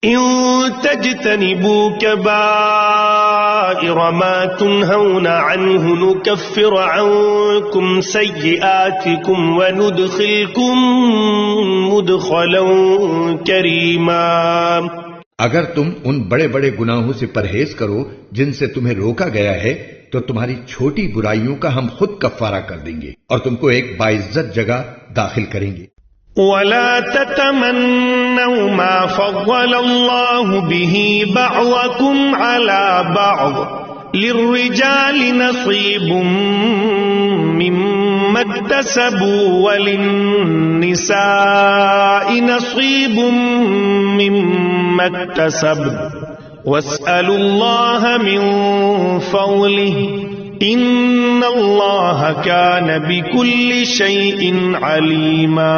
إن تجتنبوا كبائر ما تنهون عنه نكفر عنكم سيئاتكم وندخلكم مدخلا كريما۔ اگر تم ان بڑے بڑے گناہوں سے پرہیز کرو جن سے تمہیں روکا گیا ہے تو تمہاری چھوٹی برائیوں کا ہم خود کفارہ کر دیں گے اور تم کو ایک باعزت جگہ داخل کریں گے۔ ولا تتمنوا ما فضل الله به بعضكم على بعض للرجال نصيب مما اكتسبوا وللنساء نصيب مما اكتسبن واسألوا الله من فضله ان اللہ کان بکل شیء علیما۔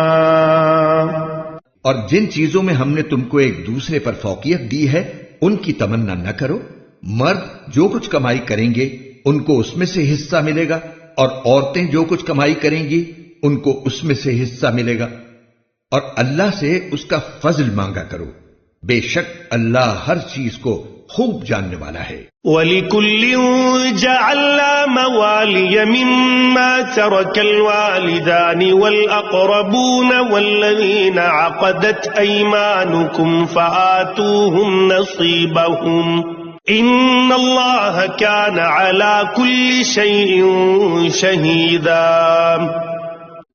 اور جن چیزوں میں ہم نے تم کو ایک دوسرے پر فوقیت دی ہے ان کی تمنا نہ کرو۔ مرد جو کچھ کمائی کریں گے ان کو اس میں سے حصہ ملے گا اور عورتیں جو کچھ کمائی کریں گی ان کو اس میں سے حصہ ملے گا، اور اللہ سے اس کا فضل مانگا کرو، بے شک اللہ ہر چیز کو خوب جاننے والا ہے۔ وَلِكُلٍّ جَعَلْنَا مَوَالِيَ مِمَّا تَرَكَ الْوَالِدَانِ وَالْأَقْرَبُونَ وَالَّذِينَ عَقَدَتْ أَيْمَانُكُمْ فَآتُوهُمْ نَصِيبَهُمْ إِنَّ اللَّهَ كَانَ عَلَى كُلِّ شَيْءٍ شَهِيدًا۔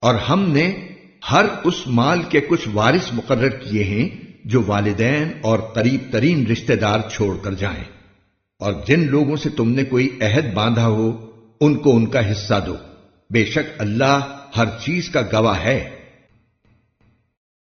اور ہم نے ہر اس مال کے کچھ وارث مقرر کیے ہیں جو والدین اور قریب ترین رشتہ دار چھوڑ کر جائیں، اور جن لوگوں سے تم نے کوئی عہد باندھا ہو ان کو ان کا حصہ دو، بے شک اللہ ہر چیز کا گواہ ہے۔